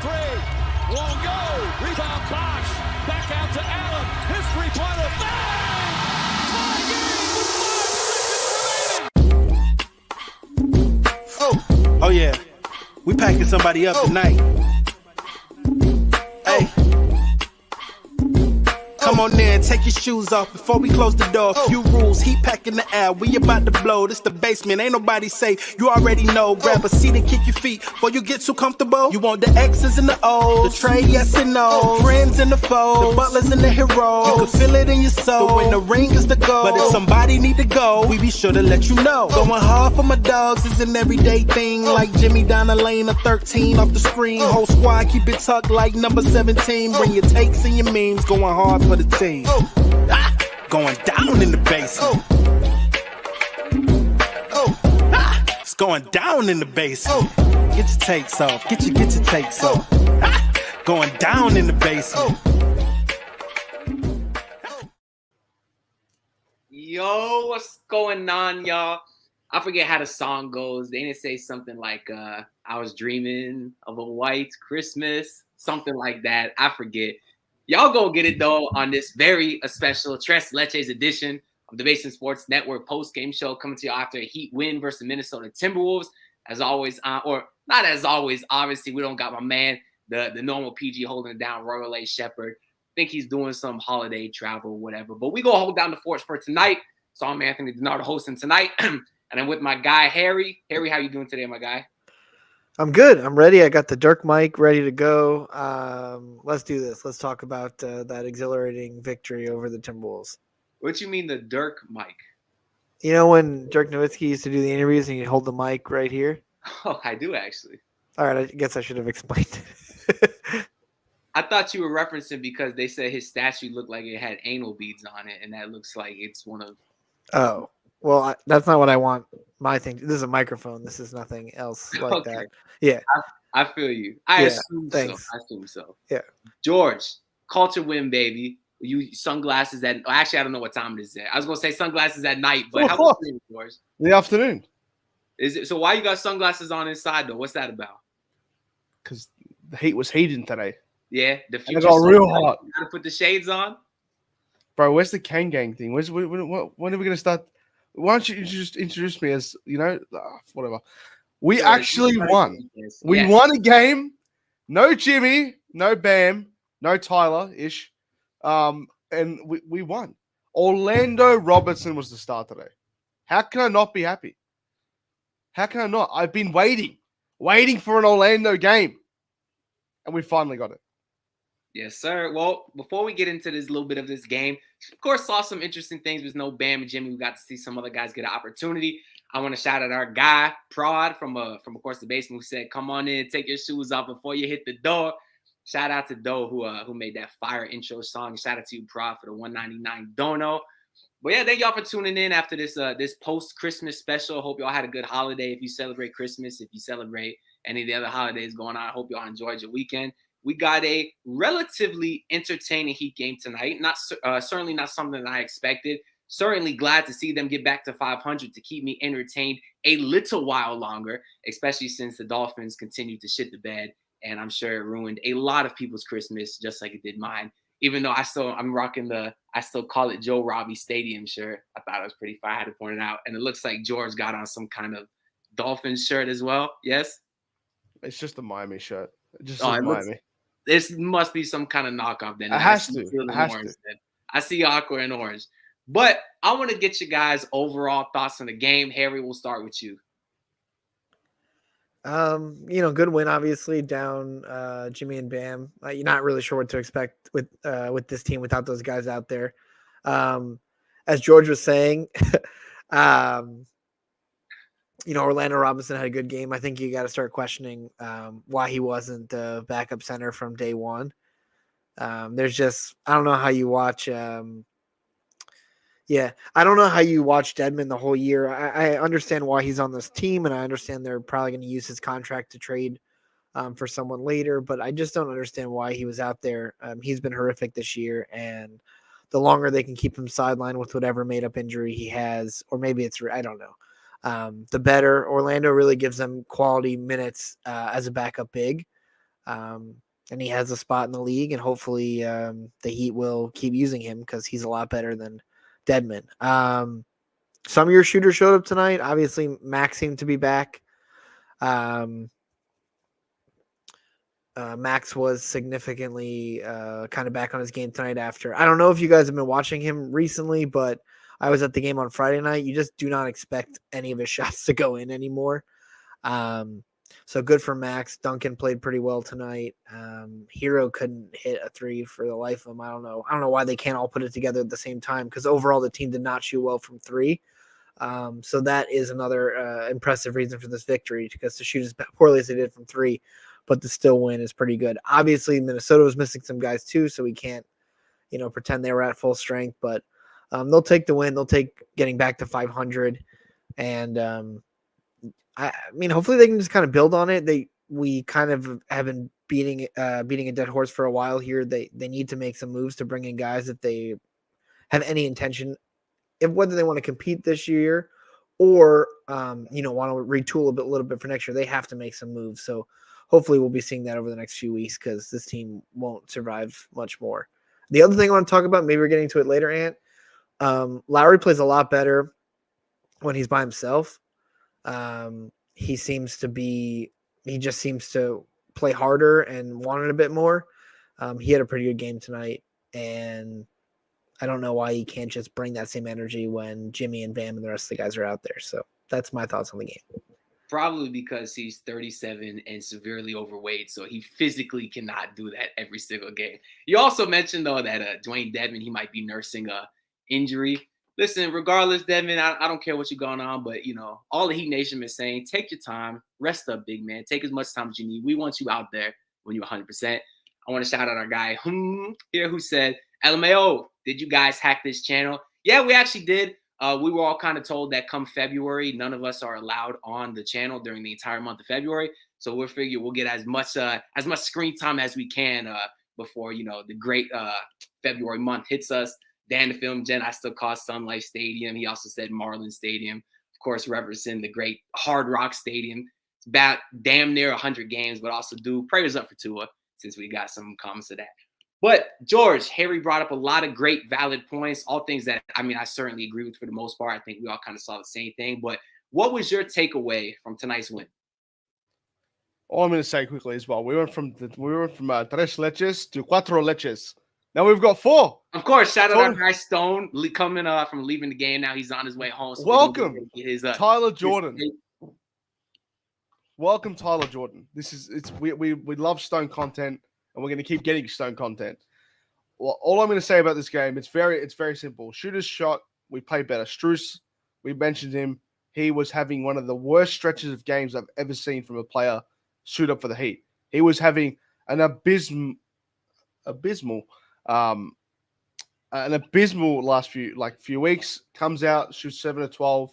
for three. Won't go. Rebound Bosh. Back out to Allen. His three-pointer. Bang! Tie game with 5 seconds remaining. Oh yeah. We packing somebody up tonight. Hey. Come on in, take your shoes off before we close the door. Few rules, heat packing the air. We about to blow. This the basement, ain't nobody safe. You already know. Grab a seat and kick your feet before you get too comfortable. You want the X's and the O's, the trade, yes and no. Friends in the foes, the butlers and the heroes. You can feel it in your soul. But when the ring is the goal, but if somebody need to go, we be sure to let you know. Going hard for my dogs is an everyday thing. Like Jimmy down the lane of 13 off the screen. Whole squad keep it tucked like number 17. Bring your takes and your memes. Going hard for the team. Going down in the basement. It's going down in the basement. Get your takes off. Get your takes off. Going down in the basement. Yo, what's going on, y'all? I forget how the song goes. They didn't say something like I was dreaming of a white Christmas, something like that. I forget. Y'all go get it, though, on this very special Tres Leches edition of the Basement Sports Network post-game show coming to you after a Heat win versus Minnesota Timberwolves. As always, or not as always, obviously, we don't got my man, the normal PG holding it down, Royal A. Shepherd. Think he's doing some holiday travel, whatever. But we go hold down the forts for tonight. So I'm Anthony Denardo hosting tonight. And I'm with my guy, Harry. Harry, how you doing today, my guy? I'm good. I'm ready. I got the Dirk mic ready to go. Let's do this. Let's talk about that exhilarating victory over the Timberwolves. What you mean the Dirk mic? You know when Dirk Nowitzki used to do the interviews and he'd hold the mic right here? Oh, I do actually. All right. I guess I should have explained it. I thought you were referencing because they said his statue looked like it had anal beads on it, and that looks like it's one of. Oh, well, that's not what I want. My thing. This is a microphone. This is nothing else like Okay. that. Yeah. I feel you. I assume thanks. so. I assume so. Yeah. George, culture win, baby. You sunglasses at actually I don't know what time it is there. I was gonna say sunglasses at night, but how was it, George? The afternoon. Is it so? Why you got sunglasses on inside though? What's that about? Because the heat was heating today. Yeah, the And future. it got real hot. You gotta put the shades on. Bro, where's the Cain gang thing? When are we going to start? Why don't you just introduce me as, whatever. We actually won. We won a game. No Jimmy, no Bam, no Tyler-ish. And we won. Orlando Robertson was the star today. How can I not be happy? How can I not? I've been waiting for an Orlando game. And we finally got it. Yes, sir. Well, before we get into this little bit of this game, of course, saw some interesting things with no Bam and Jimmy. We got to see some other guys get an opportunity. I want to shout out our guy, Prod, from of course, the basement, who said, come on in, take your shoes off before you hit the door. Shout out to Doe, who made that fire intro song. Shout out to you, Prod, for the 199 dono. But yeah, thank y'all for tuning in after this post-Christmas special. Hope y'all had a good holiday. If you celebrate Christmas, if you celebrate any of the other holidays going on, I hope y'all enjoyed your weekend. We got a relatively entertaining Heat game tonight. Certainly not something that I expected. Certainly glad to see them get back to 500 to keep me entertained a little while longer, especially since the Dolphins continued to shit the bed. And I'm sure it ruined a lot of people's Christmas, just like it did mine. Even though I'm rocking I still call it Joe Robbie Stadium shirt. I thought it was pretty fire. I had to point it out. And it looks like George got on some kind of Dolphins shirt as well. Yes? It's just a Miami shirt. It just says Miami. This must be some kind of knockoff then. It has to. I see aqua and orange. But I want to get you guys' overall thoughts on the game. Harry, we'll start with you. Good win, obviously, down Jimmy and Bam. You're not really sure what to expect with this team without those guys out there. As George was saying, Orlando Robinson had a good game. I think you got to start questioning why he wasn't the backup center from day one. I don't know how you watch. I don't know how you watch Dedmon the whole year. I understand why he's on this team, and I understand they're probably going to use his contract to trade for someone later, but I just don't understand why he was out there. He's been horrific this year, and the longer they can keep him sidelined with whatever made-up injury he has, or maybe it's – I don't know. The better. Orlando really gives them quality minutes as a backup big. And he has a spot in the league, and hopefully the Heat will keep using him because he's a lot better than Dedmon. Some of your shooters showed up tonight. Obviously, Max seemed to be back. Max was significantly kind of back on his game tonight after. I don't know if you guys have been watching him recently, but I was at the game on Friday night. You just do not expect any of his shots to go in anymore. So good for Max. Duncan played pretty well tonight. Herro couldn't hit a three for the life of him. I don't know why they can't all put it together at the same time, because overall the team did not shoot well from three. So that is another impressive reason for this victory, because to shoot as poorly as they did from three, but to still win is pretty good. Obviously, Minnesota was missing some guys too, so we can't, pretend they were at full strength. But they'll take the win. They'll take getting back to 500, and I mean, hopefully they can just kind of build on it. We kind of have been beating a dead horse for a while here. They need to make some moves to bring in guys if they have any intention, whether they want to compete this year or want to retool a little bit for next year. They have to make some moves. So hopefully we'll be seeing that over the next few weeks, because this team won't survive much more. The other thing I want to talk about, maybe we're getting to it later, Ant. Lowry plays a lot better when he's by himself. He just seems to play harder and want it a bit more. He had a pretty good game tonight, and I don't know why he can't just bring that same energy when Jimmy and Bam and the rest of the guys are out there. So that's my thoughts on the game. Probably because he's 37 and severely overweight, so he physically cannot do that every single game. You also mentioned, though, that Dewayne Dedmon, he might be nursing a injury. Listen, regardless, Dedmon, I don't care what you're going on, but, all the Heat Nation is saying, take your time, rest up, big man. Take as much time as you need. We want you out there when you're 100%. I want to shout out our guy here who said, LMAO, did you guys hack this channel? Yeah, we actually did. We were all kind of told that come February, none of us are allowed on the channel during the entire month of February. So we'll figure we'll get as much screen time as we can before, the great February month hits us. Dan the Film Gen, I still call Sun Life Stadium. He also said Marlin Stadium. Of course, referencing the great Hard Rock Stadium. It's about damn near 100 games, but also do prayers up for Tua, since we got some comments of that. But George, Harry brought up a lot of great valid points, all things that, I certainly agree with for the most part. I think we all kind of saw the same thing. But what was your takeaway from tonight's win? All I'm going to say quickly as well, we went from tres leches to cuatro leches. Now we've got 4. Of course, shout out our guy Stone coming from leaving the game. Now he's on his way home. So welcome, Tyler Jordan. Welcome, Tyler Jordan. We love Stone content, and we're going to keep getting Stone content. Well, all I'm going to say about this game, it's very simple. Shooters shot, we played better. Strus, we mentioned him. He was having one of the worst stretches of games I've ever seen from a player shoot up for the Heat. He was having an abysmal last few weeks. Comes out, shoots 7 of 12.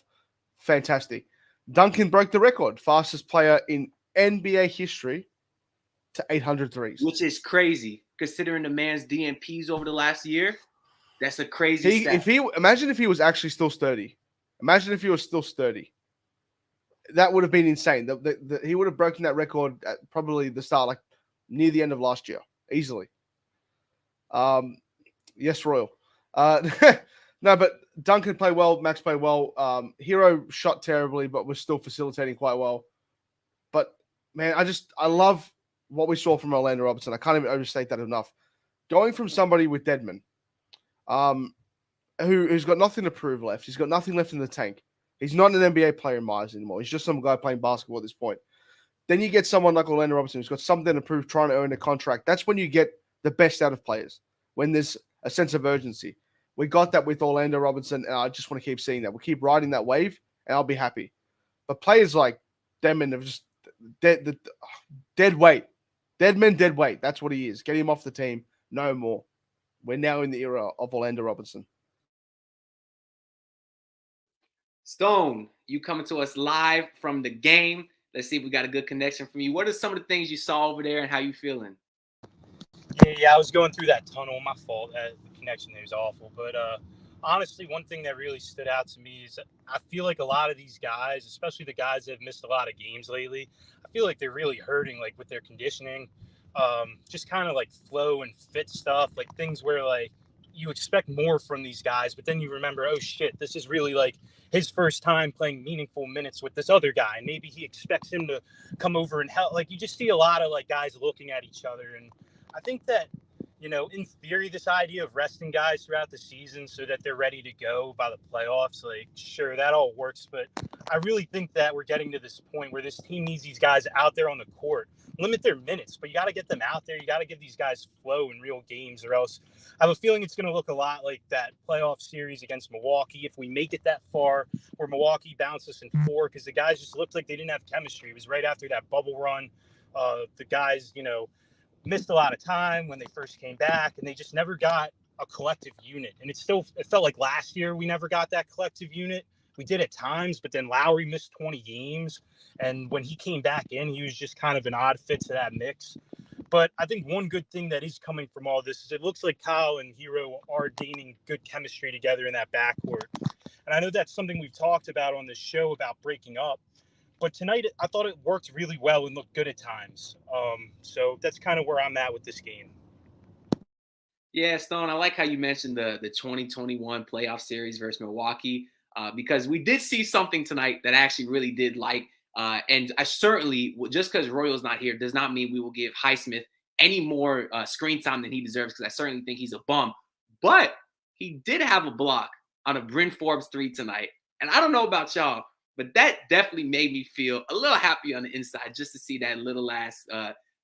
Fantastic. Duncan broke the record, fastest player in NBA history to 800 threes. Which is crazy, considering the man's DNPs over the last year. That's a crazy stat. Imagine if he was actually still sturdy. Imagine if he was still sturdy. That would have been insane. He would have broken that record at probably the start, near the end of last year, easily. Yes, Royal. No, but Duncan played well. Max played well. Herro shot terribly, but was still facilitating quite well. But, man, I love what we saw from Orlando Robinson. I can't even overstate that enough. Going from somebody with Dedmon, who's got nothing to prove left. He's got nothing left in the tank. He's not an NBA player in my eyes anymore. He's just some guy playing basketball at this point. Then you get someone like Orlando Robinson who's got something to prove, trying to earn a contract. That's when you get the best out of players, when there's a sense of urgency. We got that with Orlando Robinson, and I just want to keep seeing that. We'll keep riding that wave, and I'll be happy. But players like Dedmon have just dead weight. Dedmon, dead weight. That's what he is. Get him off the team. No more. We're now in the era of Orlando Robinson. Stone, you coming to us live from the game. Let's see if we got a good connection from you. What are some of the things you saw over there and how you feeling? Yeah, I was going through that tunnel. My fault. The connection there is awful. But honestly, one thing that really stood out to me is I feel like a lot of these guys, especially the guys that have missed a lot of games lately, I feel like they're really hurting with their conditioning. just kind of like flow and fit stuff, like things where like you expect more from these guys, but then you remember, oh shit, this is really like his first time playing meaningful minutes with this other guy. And maybe he expects him to come over and help. Like you just see a lot of like guys looking at each other. And I think that, you know, in theory, this idea of resting guys throughout the season so that they're ready to go by the playoffs, like, sure, that all works. But I really think that we're getting to this point where this team needs these guys out there on the court, limit their minutes, but you got to get them out there. You got to give these guys flow in real games, or else I have a feeling it's going to look a lot like that playoff series against Milwaukee. If we make it that far, where Milwaukee bounced us in 4, because the guys just looked like they didn't have chemistry. It was right after that bubble run. The guys, you know, missed a lot of time when they first came back, and they just never got a collective unit. And it felt like last year we never got that collective unit. We did at times, but then Lowry missed 20 games. And when he came back in, he was just kind of an odd fit to that mix. But I think one good thing that is coming from all this is it looks like Kyle and Herro are gaining good chemistry together in that backcourt. And I know that's something we've talked about on this show about breaking up. But tonight, I thought it worked really well and looked good at times. So that's kind of where I'm at with this game. Yeah, Stone, I like how you mentioned the 2021 playoff series versus Milwaukee, because we did see something tonight that I actually really did like. And I certainly, just because Royal's not here, does not mean we will give Highsmith any more screen time than he deserves, because I certainly think he's a bum. But he did have a block on a Bryn Forbes 3 tonight. And I don't know about y'all, but that definitely made me feel a little happy on the inside just to see that little ass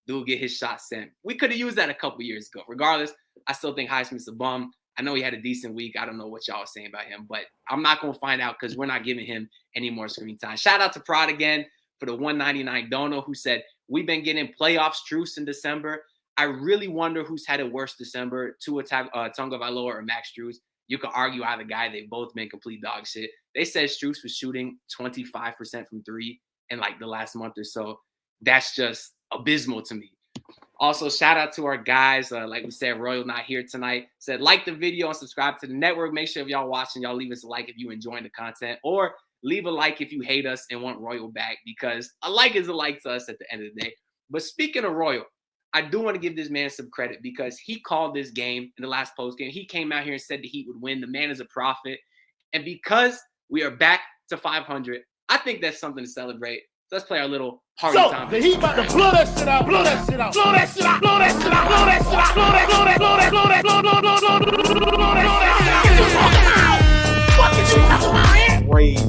dude get his shot sent. We could have used that a couple years ago. Regardless, I still think Highsmith's a bum. I know he had a decent week. I don't know what y'all are saying about him, but I'm not going to find out because we're not giving him any more screen time. Shout out to Prod again for the 199 dono who said, we've been getting playoff Strus in December. I really wonder who's had a worse December, Tua Tagovailoa or Max Strus. You could argue either guy. They've both been complete dog shit. They said Strus was shooting 25% from 3 in like the last month or so. That's just abysmal to me. Also, shout out to our guys. Like we said, Royal not here tonight. Said like the video and subscribe to the network. Make sure if y'all watching, y'all leave us a like if you enjoying the content, or leave a like if you hate us and want Royal back, because a like is a like to us at the end of the day. But speaking of Royal, I do want to give this man some credit because he called this game in the last post game. He came out here and said the Heat would win. The man is a prophet. And because we are back to 500, I think that's something to celebrate. So let's play our little party time. The Heat about to blow that shit out, blow that shit out, blow that shit out, blow that shit out, blow that shit out, blow that, blow that, blow that, blow that, blow, blow, blow, blow, blow, blow that shit out. What you talking about? What you talking about? Crazy.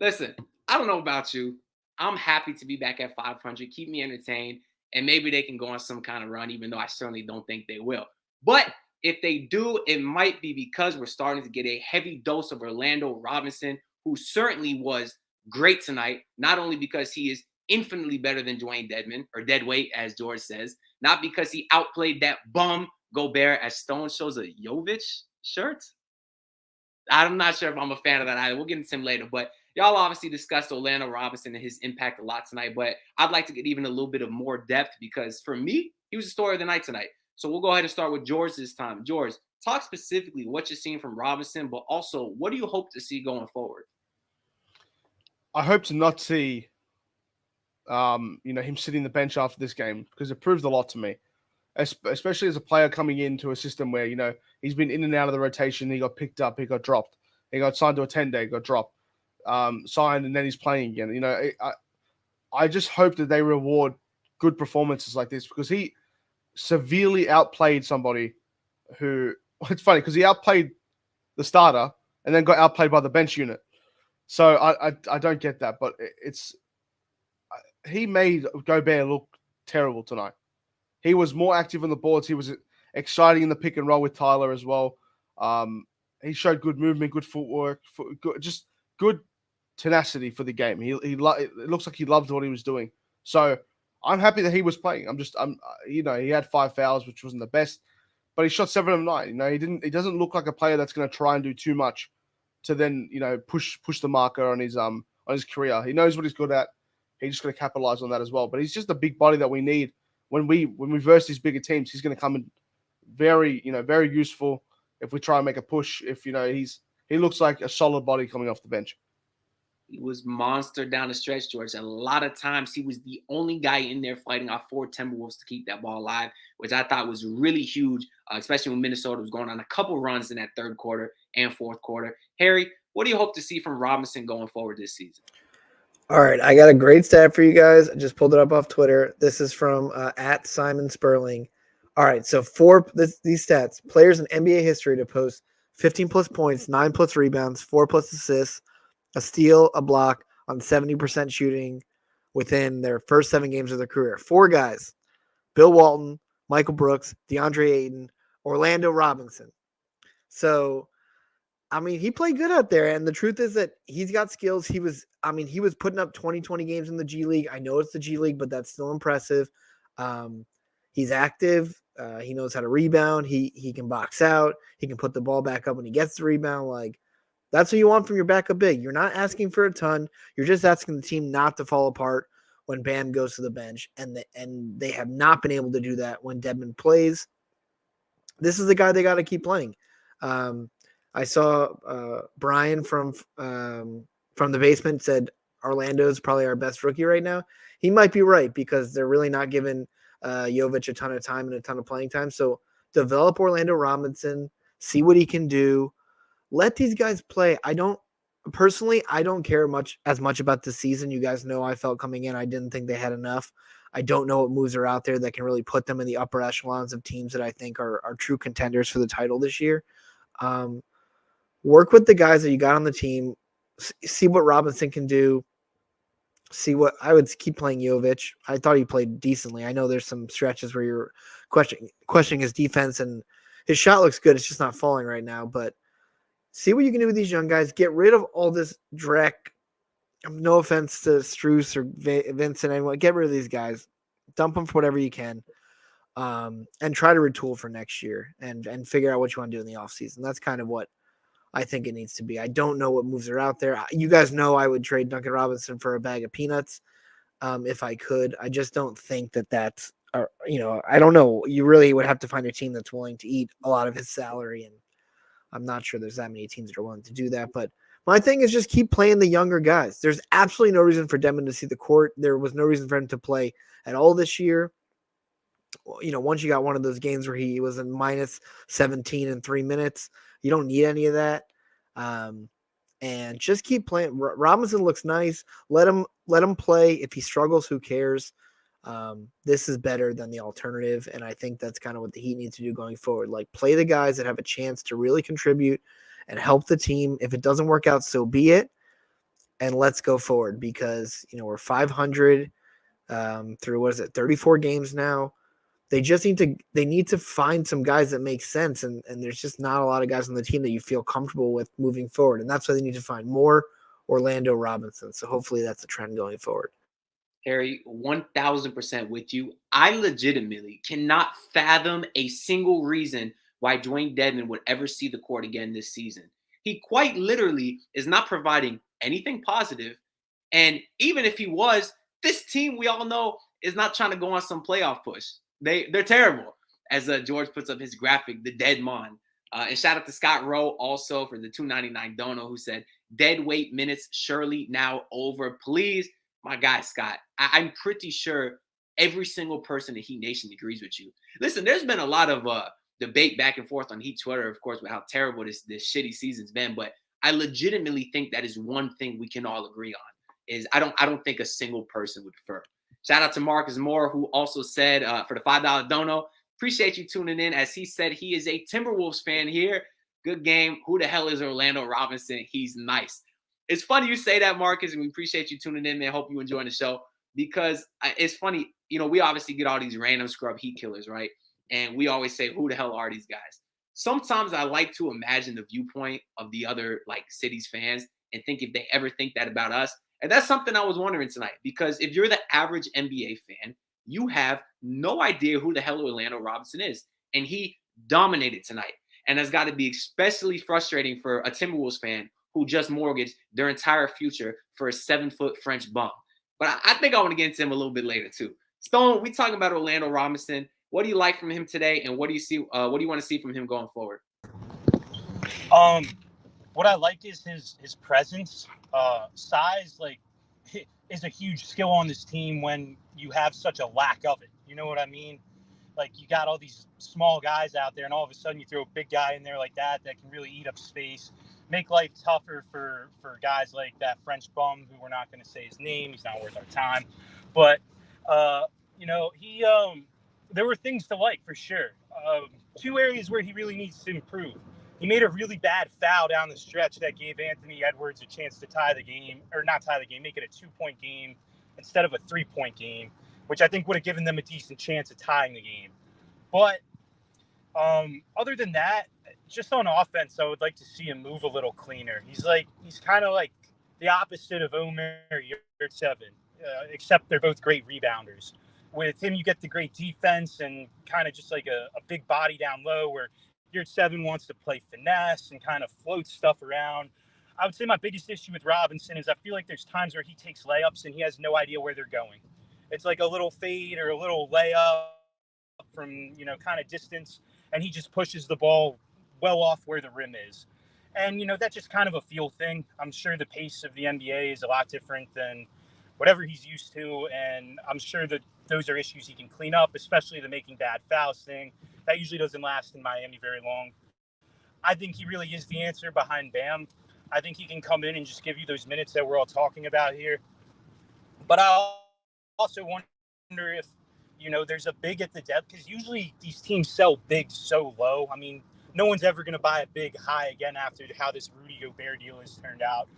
Listen, I don't know about you. I'm happy to be back at 500. Keep me entertained. And maybe they can go on some kind of run, even though I certainly don't think they will. But if they do, it might be because we're starting to get a heavy dose of Orlando Robinson, who certainly was great tonight, not only because he is infinitely better than Dewayne Dedmon, or Deadweight, as George says, not because he outplayed that bum Gobert, as Stone shows a Jovic shirt. I'm not sure if I'm a fan of that either. We'll get into him later, but y'all obviously discussed Orlando Robinson and his impact a lot tonight, but I'd like to get even a little bit of more depth because for me, he was the story of the night tonight. So we'll go ahead and start with George this time. George, talk specifically what you're seeing from Robinson, but also what do you hope to see going forward? I hope to not see, him sitting the bench after this game, because it proved a lot to me, especially as a player coming into a system where, he's been in and out of the rotation. He got picked up, he got dropped, he got signed to a 10-day, got dropped, signed, and then he's playing again. I just hope that they reward good performances like this, because he severely outplayed somebody who, it's funny because he outplayed the starter and then got outplayed by the bench unit. So I don't get that, but he made Gobert look terrible tonight. He was more active on the boards. He was exciting in the pick and roll with Tyler as well. He showed good movement, good footwork, just good tenacity for the game. It looks like he loved what he was doing. So I'm happy that he was playing. He had 5 fouls, which wasn't the best, but he shot 7 of 9. He doesn't look like a player that's going to try and do too much to then, push the marker on his career. He knows what he's good at. He's just going to capitalize on that as well. But he's just a big body that we need when we verse these bigger teams. He's going to come in very useful if we try and make a push. If he looks like a solid body coming off the bench. He was monster down the stretch, George. A lot of times he was the only guy in there fighting off 4 Timberwolves to keep that ball alive, which I thought was really huge, especially when Minnesota was going on a couple runs in that third quarter and fourth quarter. Harry, what do you hope to see from Robinson going forward this season? All right, I got a great stat for you guys. I just pulled it up off Twitter. This is from at Simon Sperling. All right, so these stats, players in NBA history to post 15-plus points, 9-plus rebounds, 4-plus assists, a steal, a block on 70% shooting within their first 7 games of their career. 4 guys: Bill Walton, Michael Brooks, DeAndre Ayton, Orlando Robinson. So, I mean, he played good out there, and the truth is that he's got skills. He was putting up 20 games in the G League. I know it's the G League, but that's still impressive. He's active. He knows how to rebound. He can box out. He can put the ball back up when he gets the rebound. Like, that's what you want from your backup big. You're not asking for a ton. You're just asking the team not to fall apart when Bam goes to the bench, and they have not been able to do that when Dedmon plays. This is the guy they got to keep playing. I saw Brian from the basement said Orlando's probably our best rookie right now. He might be right because they're really not giving Jovic a ton of time and a ton of playing time. So develop Orlando Robinson, see what he can do. Let these guys play. I don't care as much about the season. You guys know I felt coming in, I didn't think they had enough. I don't know what moves are out there that can really put them in the upper echelons of teams that I think are true contenders for the title this year. Work with the guys that you got on the team. See what Robinson can do. I would keep playing Jovic. I thought he played decently. I know there's some stretches where you're questioning his defense, and his shot looks good. It's just not falling right now. But see what you can do with these young guys. Get rid of all this dreck. No offense to Strus or Vincent, anyone. Get rid of these guys. Dump them for whatever you can. And try to retool for next year and figure out what you want to do in the offseason. That's kind of what I think it needs to be. I don't know what moves are out there. You guys know I would trade Duncan Robinson for a bag of peanuts if I could. I just don't think that's, I don't know. You really would have to find a team that's willing to eat a lot of his salary, and I'm not sure there's that many teams that are willing to do that. But my thing is just keep playing the younger guys. There's absolutely no reason for Dedmon to see the court. There was no reason for him to play at all this year. Once you got one of those games where he was in minus 17 in 3 minutes, you don't need any of that. And just keep playing. Robinson looks nice. Let him play. If he struggles, who cares? This is better than the alternative. And I think that's kind of what the Heat needs to do going forward. Like, play the guys that have a chance to really contribute and help the team. If it doesn't work out, so be it. And let's go forward because, we're 500 through, 34 games now. They just need to find some guys that make sense. And there's just not a lot of guys on the team that you feel comfortable with moving forward. And that's why they need to find more Orlando Robinson. So hopefully that's a trend going forward. Harry, 1,000% with you. I legitimately cannot fathom a single reason why Dewayne Dedmon would ever see the court again this season. He quite literally is not providing anything positive. And even if he was, this team, we all know, is not trying to go on some playoff push. They're terrible. As George puts up his graphic, the Dedmon. And shout out to Scott Rowe also for the $2.99 dono who said, dead weight minutes surely now over. Please, my guy, Scott, I'm pretty sure every single person in Heat Nation agrees with you. Listen, there's been a lot of debate back and forth on Heat Twitter, of course, with how terrible this shitty season's been. But I legitimately think that is one thing we can all agree on, is I don't think a single person would prefer. Shout out to Marcus Moore, who also said for the $5 dono, appreciate you tuning in. As he said, he is a Timberwolves fan here. Good game. Who the hell is Orlando Robinson? He's nice. It's funny you say that, Marcus, and we appreciate you tuning in, man. Hope you enjoying the show because it's funny. We obviously get all these random scrub Heat killers, right? And we always say, who the hell are these guys? Sometimes I like to imagine the viewpoint of the other cities fans and think if they ever think that about us. And that's something I was wondering tonight, because if you're the average NBA fan, you have no idea who the hell Orlando Robinson is. And he dominated tonight. And that's got to be especially frustrating for a Timberwolves fan who just mortgaged their entire future for a 7-foot French bum. But I think I want to get into him a little bit later too. Stone, we talking about Orlando Robinson. What do you like from him today? And what do you see? What do you want to see from him going forward? what I like is his presence. Size, like, is a huge skill on this team when you have such a lack of it. You know what I mean? Like, you got all these small guys out there, and all of a sudden you throw a big guy in there like that can really eat up space, make life tougher for guys like that French bum who we're not going to say his name. He's not worth our time. But, there were things to like for sure. Two areas where he really needs to improve. He made a really bad foul down the stretch that gave Anthony Edwards a chance to tie the game, or not tie the game, make it a 2-point game instead of a 3-point game, which I think would have given them a decent chance of tying the game. But other than that, just on offense, I would like to see him move a little cleaner. He's kind of like the opposite of Omer or Yurtseven, except they're both great rebounders. With him, you get the great defense and kind of just like a big body down low, where Yurtseven wants to play finesse and kind of float stuff around. I would say my biggest issue with Robinson is I feel like there's times where he takes layups and he has no idea where they're going. It's like a little fade or a little layup from, kind of distance, and he just pushes the ball well off where the rim is. And, that's just kind of a feel thing. I'm sure the pace of the NBA is a lot different than whatever he's used to, and I'm sure that those are issues he can clean up, especially the making bad fouls thing. That usually doesn't last in Miami very long. I think he really is the answer behind Bam. I think he can come in and just give you those minutes that we're all talking about here. But I also wonder if, there's a big at the depth, because usually these teams sell big so low. I mean, no one's ever going to buy a big high again after how this Rudy Gobert deal has turned out.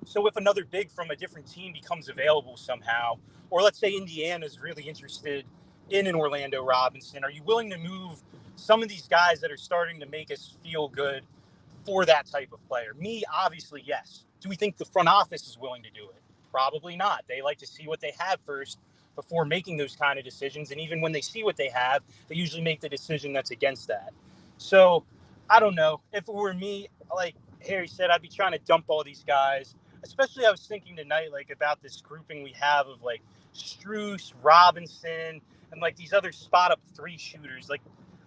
So if another big from a different team becomes available somehow, or let's say Indiana's really interested in an Orlando Robinson, are you willing to move some of these guys that are starting to make us feel good for that type of player? Me, obviously, yes. Do we think the front office is willing to do it? Probably not. They like to see what they have first before making those kind of decisions. And even when they see what they have, they usually make the decision that's against that. So I don't know. If it were me, like Harry said, I'd be trying to dump all these guys. Especially I was thinking tonight, like, about this grouping we have of like Strus, Robinson, and like these other spot up 3 shooters. Like,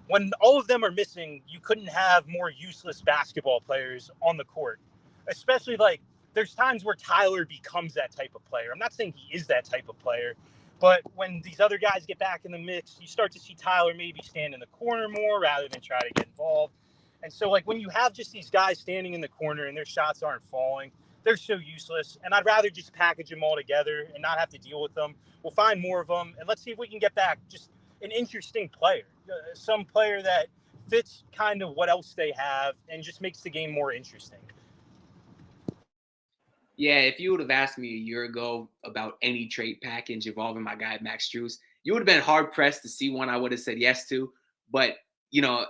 when all of them are missing, you couldn't have more useless basketball players on the court. Especially, like, there's times where Tyler becomes that type of player. I'm not saying he is that type of player, but when these other guys get back in the mix, you start to see Tyler maybe stand in the corner more rather than try to get involved. And so, like, when you have just these guys standing in the corner and their shots aren't falling, they're so useless. And I'd rather just package them all together and not have to deal with them. We'll find more of them, and let's see if we can get back just an interesting player, some player that fits kind of what else they have and just makes the game more interesting. Yeah, if you would have asked me a year ago about any trade package involving my guy Max Strus, you would have been hard-pressed to see one I would have said yes to. But,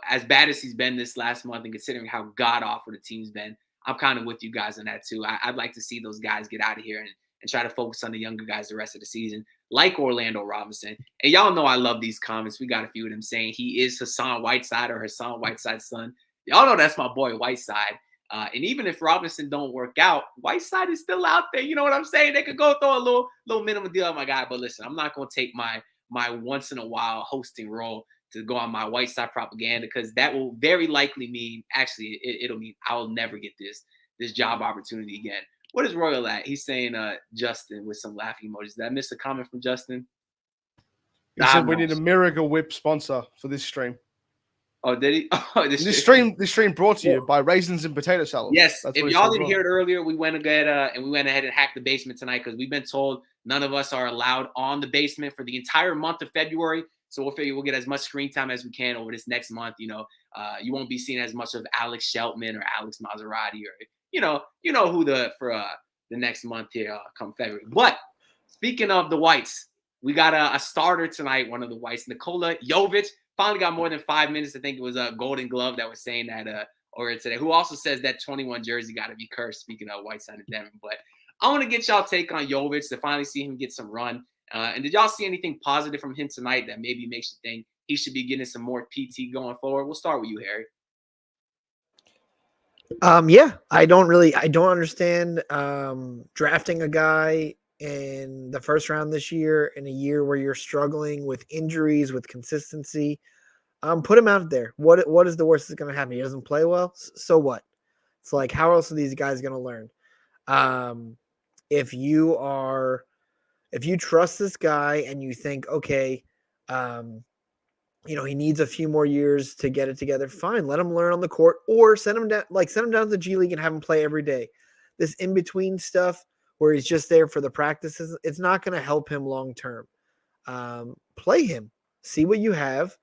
as bad as he's been this last month and considering how god-awful the team's been, I'm kind of with you guys on that too. I'd like to see those guys get out of here and try to focus on the younger guys the rest of the season, like Orlando Robinson. And y'all know I love these comments. We got a few of them saying he is Hassan Whiteside or Hassan Whiteside's son. Y'all know that's my boy Whiteside. And even if Robinson don't work out, Whiteside is still out there. You know what I'm saying? They could go throw a little minimum deal on my guy. But listen, I'm not going to take my once in a while hosting role to go on my Whiteside propaganda, because that will very likely mean, actually, it'll mean I'll never get this job opportunity again. What is Royal at? He's saying Justin with some laughing emojis. Did I miss a comment from Justin? He said we need a Miracle Whip sponsor for this stream. Oh, did he? Oh, this stream brought to you by Raisins and Potato Salad. Yes. If y'all didn't hear it earlier, we went ahead and hacked the basement tonight, because we've been told none of us are allowed on the basement for the entire month of February. So we'll figure we'll get as much screen time as we can over this next month. You won't be seeing as much of Alex Sheltman or Alex Maserati or who for the next month here come February. But speaking of the Whites, we got a starter tonight. One of the Whites, Nikola Jovic, finally got more than 5 minutes. I think it was a Golden Glove that was saying that earlier today. Who also says that 21 jersey got to be cursed. Speaking of Whiteside and Devin, but I want to get y'all take on Jovic to finally see him get some run. And did y'all see anything positive from him tonight that maybe makes you think he should be getting some more PT going forward? We'll start with you, Harry. Yeah, I don't understand drafting a guy in the first round this year in a year where you're struggling with injuries, with consistency. Put him out there. What is the worst that's going to happen? He doesn't play well. So what? It's like, how else are these guys going to learn? If you trust this guy and you think, okay, he needs a few more years to get it together, fine, let him learn on the court, or send him down to the G League and have him play every day. This in-between stuff where he's just there for the practices, it's not going to help him long-term. Play him. See what you have.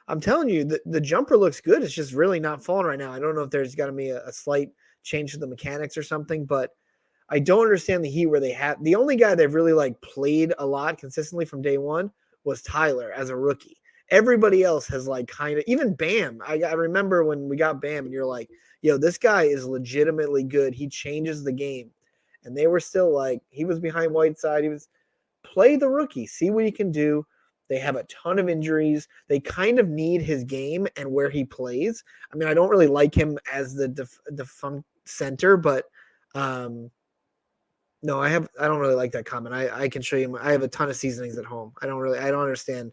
I'm telling you, the jumper looks good. It's just really not falling right now. I don't know if there's got to be a slight change to the mechanics or something, but I don't understand the Heat where they have – the only guy they've really, played a lot consistently from day one was Tyler as a rookie. Everybody else has, kind of – even Bam. I remember when we got Bam and you're like, yo, this guy is legitimately good. He changes the game. And they were still he was behind Whiteside. He was – play the rookie. See what he can do. They have a ton of injuries. They kind of need his game and where he plays. I mean, I don't really like him as the defunct center, but no, I don't really like that comment. I can show you. I have a ton of seasonings at home. I don't understand.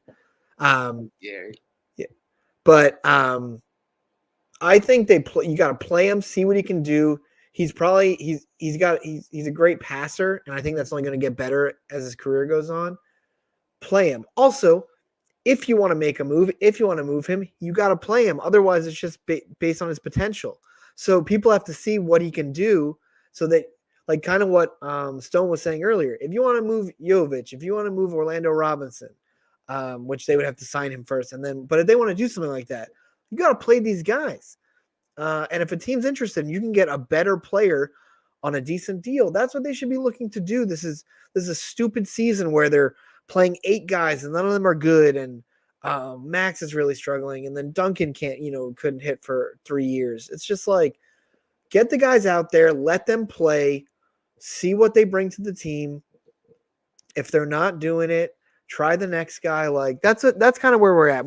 Yeah. But I think you got to play him, see what he can do. He's a great passer, and I think that's only going to get better as his career goes on. Play him. Also, if you want to make a move, if you want to move him, you got to play him. Otherwise, it's just based on his potential. So people have to see what he can do so that, kind of what Stone was saying earlier, if you want to move Jovic, if you want to move Orlando Robinson, which they would have to sign him first. But if they want to do something like that, you got to play these guys. And if a team's interested and you can get a better player on a decent deal, that's what they should be looking to do. This is a stupid season where they're playing 8 guys and none of them are good. And Max is really struggling. And then Duncan couldn't hit for 3 years. It's just get the guys out there, let them play, see what they bring to the team. If they're not doing it, try the next guy. That's kind of where we're at.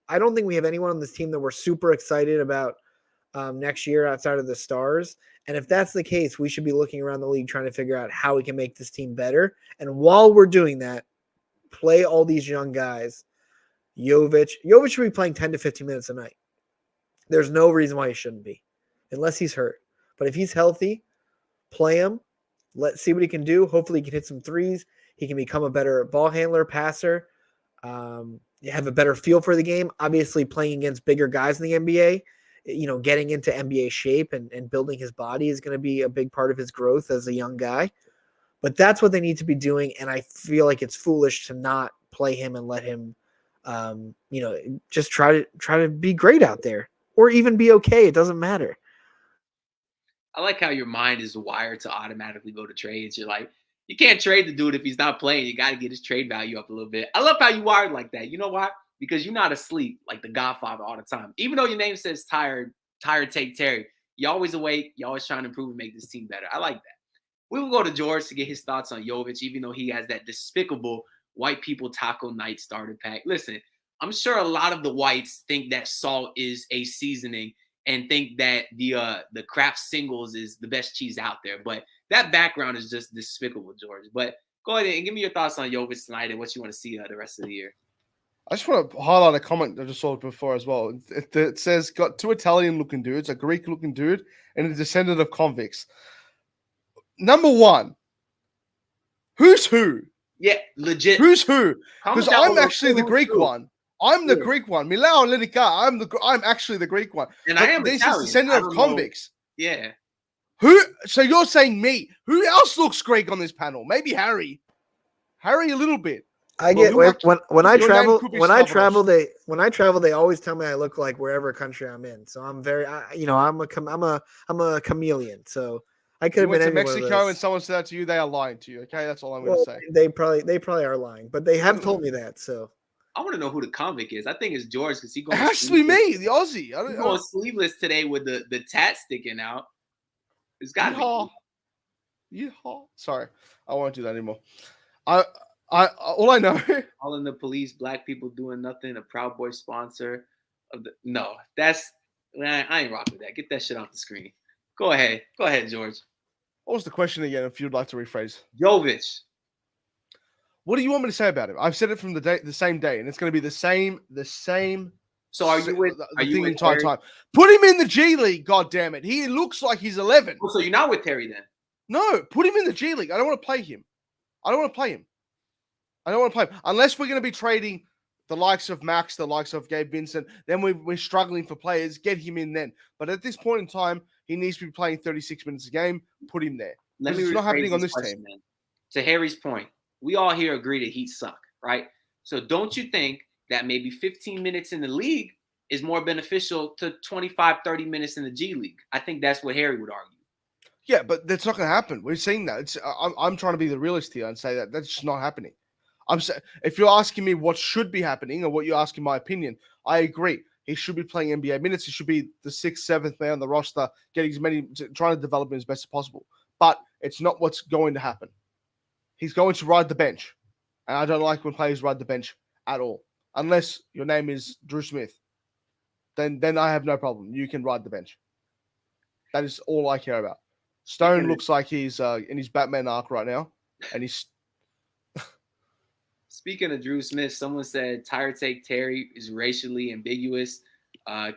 I don't think we have anyone on this team that we're super excited about next year outside of the stars. And if that's the case, we should be looking around the league trying to figure out how we can make this team better. And while we're doing that, play all these young guys. Jovic should be playing 10 to 15 minutes a night. There's no reason why he shouldn't be, unless he's hurt. But if he's healthy, play him. Let's see what he can do. Hopefully he can hit some threes. He can become a better ball handler, passer. You have a better feel for the game. Obviously, playing against bigger guys in the NBA, getting into NBA shape and building his body is going to be a big part of his growth as a young guy. But that's what they need to be doing, and I feel like it's foolish to not play him and let him, just try to be great out there, or even be okay. It doesn't matter. I like how your mind is wired to automatically go to trades. You're like, you can't trade the dude if he's not playing. You got to get his trade value up a little bit. I love how you wired like that. You know why? Because you're not asleep like the Godfather all the time. Even though your name says tired, take Terry. You're always awake. You're always trying to improve and make this team better. I like that. We will go to George to get his thoughts on Jovic, even though he has that despicable white people taco night starter pack. Listen, I'm sure a lot of the whites think that salt is a seasoning and think that the Kraft Singles is the best cheese out there. But that background is just despicable, George. But go ahead and give me your thoughts on Jovic tonight and what you want to see the rest of the year. I just want to highlight a comment I just saw before as well. It says, got 2 Italian-looking dudes, a Greek-looking dude, and a descendant of convicts. Number 1, who's who? Yeah, legit. Who's who? Because I'm actually the Greek one. I'm the Greek one. Milao Linica. I'm actually the Greek one. And I am this Italian. Is descendant of convicts. Yeah. Who? So you're saying me? Who else looks Greek on this panel? Maybe Harry. Harry a little bit. I get when I travel they always tell me I look like wherever country I'm in. So I'm very I'm a chameleon. So I could have been to anywhere. Mexico and someone said that to you, they are lying to you. Okay, that's all I'm going to say. They probably are lying, but they have told me that. So I want to know who the convict is. I think it's George because it has to be me, the Aussie. He's going sleeveless today with the tat sticking out. It's got to be. Sorry, I won't do that anymore. All I know. Calling the police, black people doing nothing. A Proud Boy sponsor of the. No, I ain't rocking with that. Get that shit off the screen. Go ahead, George. What was the question again? If you'd like to rephrase, Jovic. What do you want me to say about him? I've said it from the same day, and it's going to be the same So are you with the thing the entire time? Put him in the G League, God damn it. He looks like he's 11. Oh, so you're not with Terry then? No, put him in the G League. I don't want to play him. Unless we're going to be trading the likes of Max, the likes of Gabe, Vincent, then we're struggling for players. Get him in then. But at this point in time, he needs to be playing 36 minutes a game. Put him there. It's not happening on this team. Then. To Harry's point, we all here agree that Heat suck, right? So don't you think that maybe 15 minutes in the league is more beneficial to 25, 30 minutes in the G League? I think that's what Harry would argue. Yeah, but that's not going to happen. We're seeing that. I'm trying to be the realist here and say that that's just not happening. If you're asking me what should be happening or what you're asking my opinion, I agree. He should be playing NBA minutes. He should be the 6th, 7th man on the roster, getting as many, trying to develop him as best as possible. But it's not what's going to happen. He's going to ride the bench. And I don't like when players ride the bench at all. Unless your name is Drew Smith. Then I have no problem. You can ride the bench. That is all I care about. Stone looks like he's in his Batman arc right now. And he's... Speaking of Drew Smith, someone said Tire Take Terry is racially ambiguous.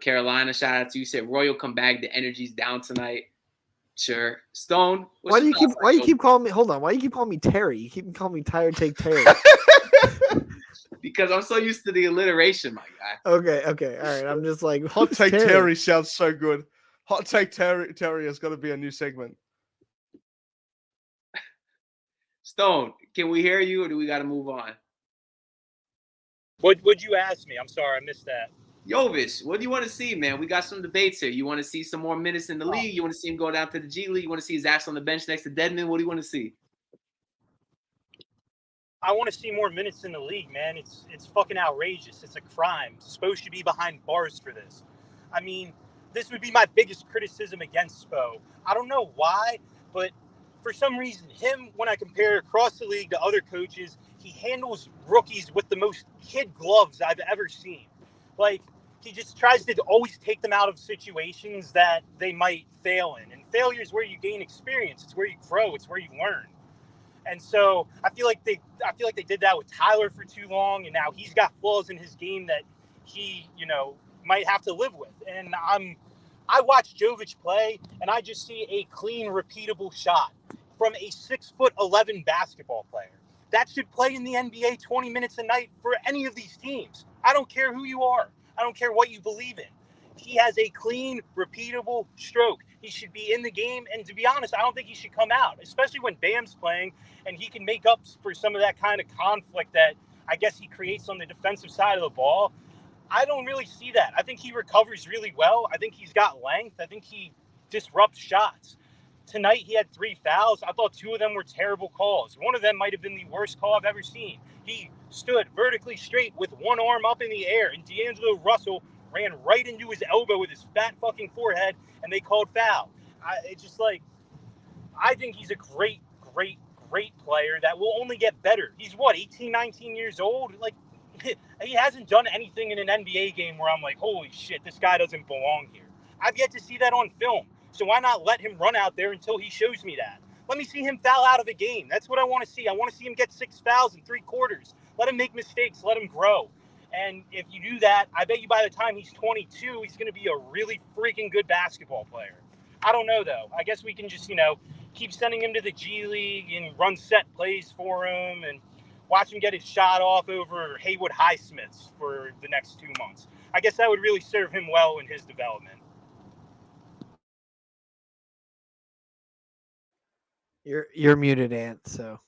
Carolina, shout out to you. Said Royal come back. The energy's down tonight. Sure. Stone. Why do you keep calling me? Hold on. Why do you keep calling me Terry? You keep calling me Tire Take Terry. Because I'm so used to the alliteration, my guy. Okay. All right. I'm just like Hot Take Terry sounds so good. Hot Take Terry has got to be a new segment. Stone, can we hear you or do we got to move on? Would you ask me? I'm sorry, I missed that. Jovic, what do you want to see, man? We got some debates here. You want to see some more minutes in the league? You want to see him go down to the G League? You want to see his ass on the bench next to Dedmon? What do you want to see? I want to see more minutes in the league, man. It's fucking outrageous. It's a crime. It's supposed to be behind bars for this. I mean, this would be my biggest criticism against Spo. I don't know why, but for some reason, when I compare across the league to other coaches, he handles rookies with the most kid gloves I've ever seen. Like, he just tries to always take them out of situations that they might fail in. And failure is where you gain experience. It's where you grow. It's where you learn. And so I feel like they did that with Tyler for too long, and now he's got flaws in his game that he, might have to live with. And I watch Jovic play, and I just see a clean, repeatable shot from a 6'11" basketball player. That should play in the NBA 20 minutes a night for any of these teams. I don't care who you are. I don't care what you believe in. He has a clean, repeatable stroke. He should be in the game. And to be honest, I don't think he should come out, especially when Bam's playing and he can make up for some of that kind of conflict that I guess he creates on the defensive side of the ball. I don't really see that. I think he recovers really well. I think he's got length. I think he disrupts shots. Tonight, he had 3 fouls. I thought 2 of them were terrible calls. One of them might have been the worst call I've ever seen. He stood vertically straight with one arm up in the air, and D'Angelo Russell ran right into his elbow with his fat fucking forehead, and they called foul. I think he's a great player that will only get better. He's 18, 19 years old? Like, he hasn't done anything in an NBA game where I'm like, holy shit, this guy doesn't belong here. I've yet to see that on film. So why not let him run out there until he shows me that? Let me see him foul out of a game. That's what I want to see. I want to see him get 6 fouls in 3 quarters. Let him make mistakes. Let him grow. And if you do that, I bet you by the time he's 22, he's going to be a really freaking good basketball player. I don't know, though. I guess we can just, keep sending him to the G League and run set plays for him and watch him get his shot off over Haywood Highsmiths for the next 2 months. I guess that would really serve him well in his development. You're muted, Ant, so.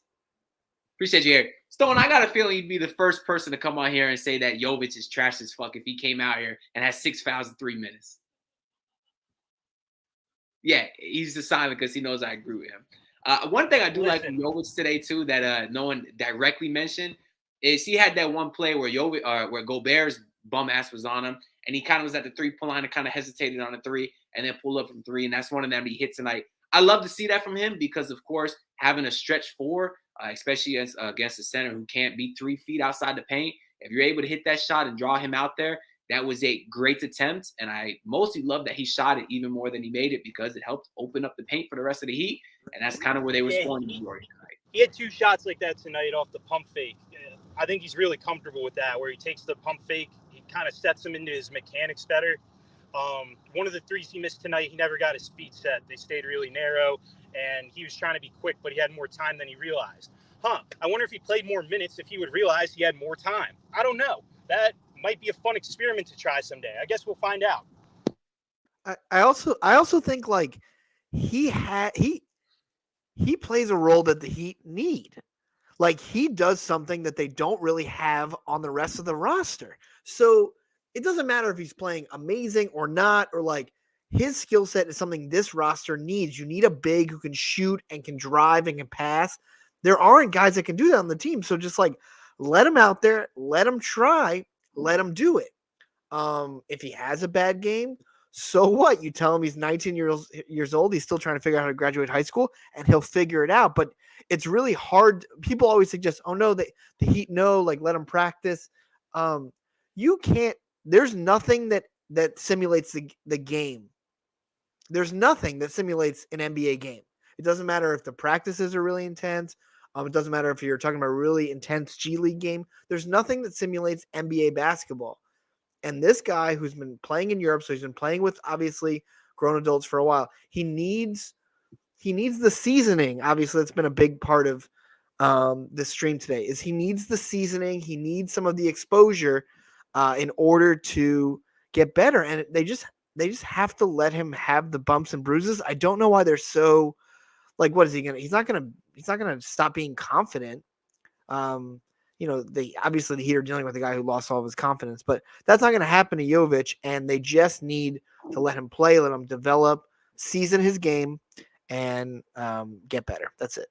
Appreciate you, Erik. Stone, I got a feeling you'd be the first person to come on here and say that Jovic is trash as fuck if he came out here and has 6 fouls in 3 minutes. Yeah, he's just silent because he knows I agree with him. One thing I do like from Jovic today, too, that no one directly mentioned is he had that one play where where Gobert's bum ass was on him, and he kind of was at the 3-point line and kind of hesitated on a 3 and then pulled up from 3, and that's one of them he hit tonight. I love to see that from him because, of course, having a stretch 4, especially against a center who can't be 3 feet outside the paint, if you're able to hit that shot and draw him out there, that was a great attempt. And I mostly love that he shot it even more than he made it because it helped open up the paint for the rest of the Heat. And that's kind of where they were scoring the majority tonight. He had 2 shots like that tonight off the pump fake. I think he's really comfortable with that, where he takes the pump fake, he kind of sets him into his mechanics better. One of the threes he missed tonight, he never got his feet set. They stayed really narrow, and he was trying to be quick, but he had more time than he realized. I wonder if he played more minutes, if he would realize he had more time. I don't know. That might be a fun experiment to try someday. I guess we'll find out. I also think like he plays a role that the Heat need. Like he does something that they don't really have on the rest of the roster. So it doesn't matter if he's playing amazing or not, or like his skill set is something this roster needs. You need a big who can shoot and can drive and can pass. There aren't guys that can do that on the team. So just like let him out there, let him try, let him do it. If he has a bad game, so what? You tell him he's 19 years old. He's still trying to figure out how to graduate high school, and he'll figure it out. But it's really hard. People always suggest, oh no, the Heat, no, like let him practice. You can't. There's nothing that simulates the game. There's nothing that simulates an NBA game. It doesn't matter if the practices are really intense. It doesn't matter if you're talking about a really intense G League game. There's nothing that simulates NBA basketball. And this guy who's been playing in Europe, so he's been playing with obviously grown adults for a while. He needs the seasoning. Obviously, that's been a big part of this stream today. Is he needs the seasoning. He needs some of the exposure in order to get better. And they just have to let him have the bumps and bruises. I don't know why they're so like. What is he gonna? He's not gonna stop being confident. Obviously the Heat are dealing with a guy who lost all of his confidence, but that's not going to happen to Jovic, and they just need to let him play, let him develop, season his game, and get better. That's it.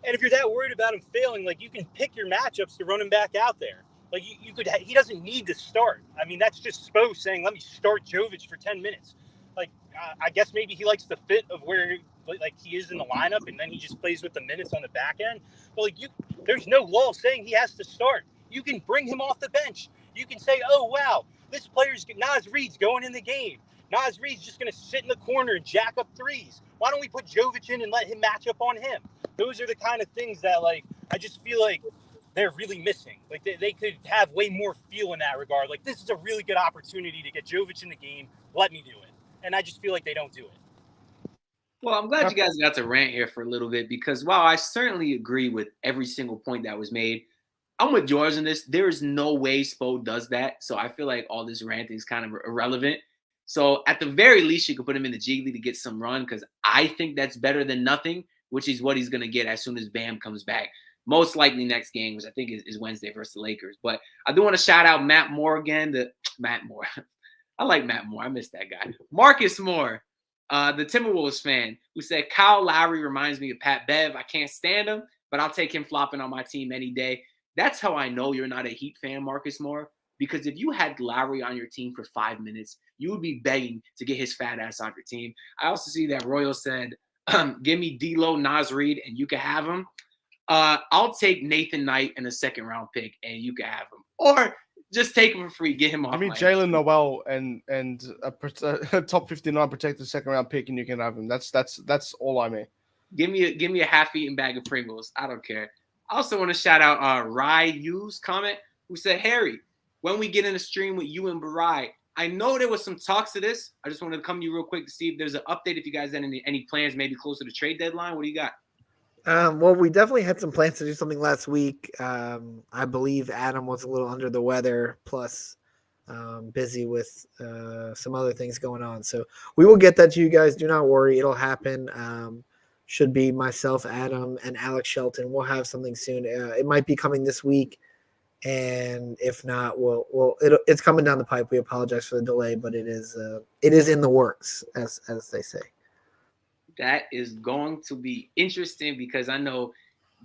And if you're that worried about him failing, like you can pick your matchups to run him back out there. Like you could, he doesn't need to start. I mean, that's just Spo saying, let me start Jovic for 10 minutes. Like, I guess maybe he likes the fit of where like he is in the lineup, and then he just plays with the minutes on the back end. But like there's no law saying he has to start. You can bring him off the bench. You can say, oh wow, this player's Naz Reid's going in the game. Naz Reid's just going to sit in the corner and jack up threes. Why don't we put Jovic in and let him match up on him? Those are the kind of things that like I just feel like they're really missing. Like they could have way more feel in that regard. Like this is a really good opportunity to get Jovic in the game. Let me do it. And I just feel like they don't do it. Well, I'm glad you guys got to rant here for a little bit, because while I certainly agree with every single point that was made, I'm with George in this. There is no way Spo does that. So I feel like all this ranting is kind of irrelevant. So at the very least, you could put him in the G League to get some run, because I think that's better than nothing, which is what he's going to get as soon as Bam comes back. Most likely next game, which I think is Wednesday versus the Lakers. But I do want to shout out Matt Moore again. Matt Moore. I like Matt Moore. I miss that guy. Marcus Moore, the Timberwolves fan, who said, Kyle Lowry reminds me of Pat Bev. I can't stand him, but I'll take him flopping on my team any day. That's how I know you're not a Heat fan, Marcus Moore, because if you had Lowry on your team for 5 minutes, you would be begging to get his fat ass on your team. I also see that Royal said, give me D'Lo, Naz Reid, and you can have him. I'll take Nathan Knight in a second-round pick, and you can have him. Or just take him for free, get him off. I mean, Jalen Noel and a top 59 protected second-round pick, and you can have him. That's all I mean. Give me a half-eaten bag of Pringles. I don't care. I also want to shout out Ryu's comment, who said, Harry, when we get in a stream with you and Barai, I know there was some talks of this. I just wanted to come to you real quick to see if there's an update, if you guys had any plans maybe closer to trade deadline. What do you got? Well, we definitely had some plans to do something last week. I believe Adam was a little under the weather, plus busy with some other things going on. So we will get that to you guys. Do not worry. It'll happen. Should be myself, Adam, and Alex Shelton. We'll have something soon. It might be coming this week. And if not, it's coming down the pipe. We apologize for the delay, but it is in the works, as they say. That is going to be interesting, because I know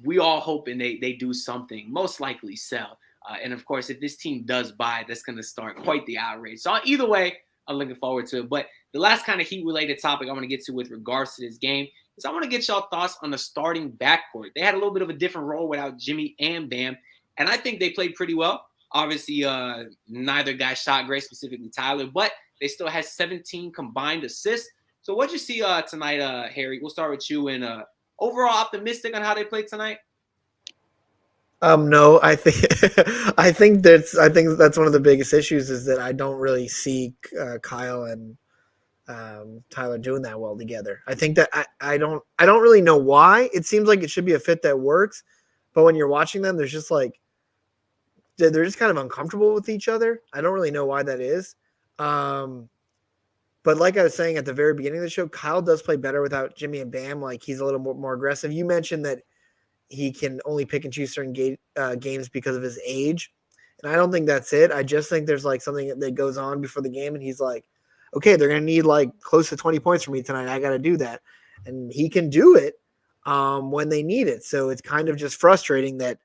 we all hoping they do something, most likely sell. And of course, if this team does buy, that's going to start quite the outrage. So either way, I'm looking forward to it. But the last kind of Heat-related topic I want to get to with regards to this game is I want to get y'all thoughts on the starting backcourt. They had a little bit of a different role without Jimmy and Bam, and I think they played pretty well. Obviously, neither guy shot great, specifically Tyler, but they still had 17 combined assists. So what'd you see tonight, Harry? We'll start with you. And overall optimistic on how they played tonight? No, I think I think that's one of the biggest issues is that I don't really see Kyle and Tyler doing that well together. I think that I don't really know why. It seems like it should be a fit that works, but when you're watching them, there's just like they're just kind of uncomfortable with each other. I don't really know why that is. But like I was saying at the very beginning of the show, Kyle does play better without Jimmy and Bam. Like he's a little more aggressive. You mentioned that he can only pick and choose certain games because of his age. And I don't think that's it. I just think there's like something that goes on before the game. And he's like, okay, they're going to need like close to 20 points from me tonight. I got to do that. And he can do it when they need it. So it's kind of just frustrating that